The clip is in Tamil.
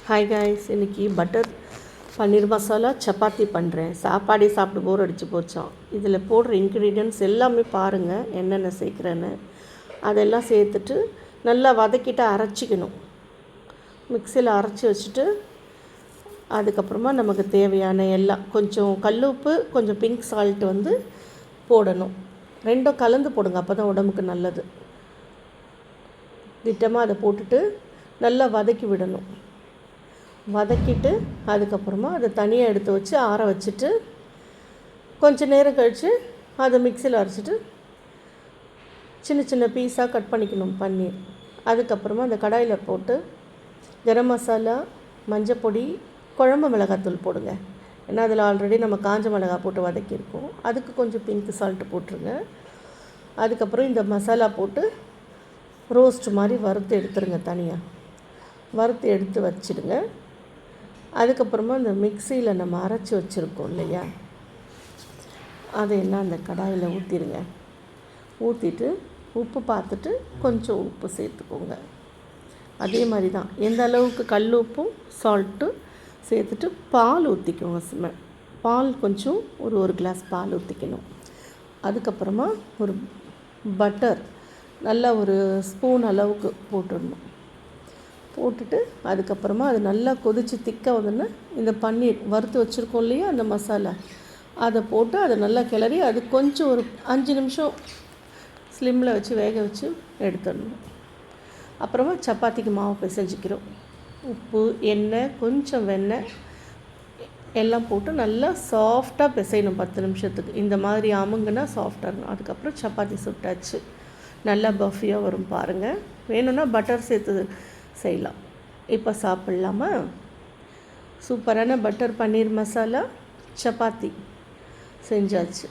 ஹாய் காய்ஸ், இன்றைக்கி பட்டர் பன்னீர் மசாலா சப்பாத்தி பண்ணுறேன். சாப்பாடே சாப்பிட்டு போர் அடித்து போச்சோம். இதில் போடுற இன்க்ரீடியன்ட்ஸ் எல்லாமே பாருங்கள் என்னென்ன சேர்க்குறேன்னு. அதெல்லாம் சேர்த்துட்டு நல்லா வதக்கிட்டு அரைச்சிக்கணும். மிக்சியில் அரைச்சி வச்சுட்டு அதுக்கப்புறமா நமக்கு தேவையான எல்லாம் கொஞ்சம் கல்லுப்பு, கொஞ்சம் பிங்க் சால்ட் போடணும். ரெண்டும் கலந்து போடுங்க, அப்போ தான் உடம்புக்கு நல்லது. திட்டமாக அதை போட்டுட்டு நல்லா வதக்கி விடணும். வதக்கிட்டு அதுக்கப்புறமா அதை தனியாக எடுத்து வச்சு ஆற வச்சுட்டு கொஞ்சம் நேரம் கழித்து அதை மிக்சியில் அரைச்சிட்டு சின்ன சின்ன பீஸாக கட் பண்ணிக்கணும் பன்னீர். அதுக்கப்புறமா அந்த கடாயில் போட்டு கரம் மசாலா, மஞ்சப்பொடி, குழம்பு மிளகாத்தூள் போடுங்க. ஏன்னா அதில் ஆல்ரெடி நம்ம காஞ்ச மிளகாய் போட்டு வதக்கியிருக்கோம். அதுக்கு கொஞ்சம் பிங்க் சால்ட்டு போட்டுருங்க. அதுக்கப்புறம் இந்த மசாலா போட்டு ரோஸ்ட் மாதிரி வறுத்து எடுத்துருங்க. தனியாக வறுத்து எடுத்து வச்சுடுங்க. அதுக்கப்புறமா இந்த மிக்சியில் நம்ம அரைச்சி வச்சுருக்கோம் இல்லையா, அதையெல்லாம் அந்த கடாயில் ஊற்றிடுங்க. ஊற்றிட்டு உப்பு பார்த்துட்டு கொஞ்சம் உப்பு சேர்த்துக்கோங்க. அதே மாதிரி தான் எந்த அளவுக்கு கல் உப்பும் சால்ட்டும் சேர்த்துட்டு பால் ஊற்றிக்கோங்க. பால் கொஞ்சம் ஒரு கிளாஸ் பால் ஊற்றிக்கணும். அதுக்கப்புறமா ஒரு பட்டர் நல்லா ஒரு ஸ்பூன் அளவுக்கு போட்டுடணும். போட்டுட்டு அதுக்கப்புறமா அது நல்லா கொதித்து திக்காக வந்தோன்னா இந்த பன்னீர் வறுத்து வச்சுருக்கோம் இல்லையா, அந்த மசாலா அதை போட்டு அதை நல்லா கிளறி அது கொஞ்சம் ஒரு 5 நிமிஷம் ஸ்லிம்மில் வச்சு வேக வச்சு எடுத்துடணும். அப்புறமா சப்பாத்திக்கு மாவு பிசைஞ்சிக்கிறோம். உப்பு, எண்ணெய், கொஞ்சம் வெண்ணெய் எல்லாம் போட்டு நல்லா சாஃப்டாக பிசையணும் 10 நிமிஷத்துக்கு. இந்த மாதிரி அமுங்குன்னா சாஃப்டாக இருக்கும். அதுக்கப்புறம் சப்பாத்தி சுட்டாச்சு. நல்லா பஃபியாக வரும் பாருங்கள். வேணும்னா பட்டர் சேர்த்து செய்யலாம். இப்போ சாப்பிட்லாமா? சூப்பரான பட்டர் பன்னீர் மசாலா சப்பாத்தி செஞ்சாச்சு.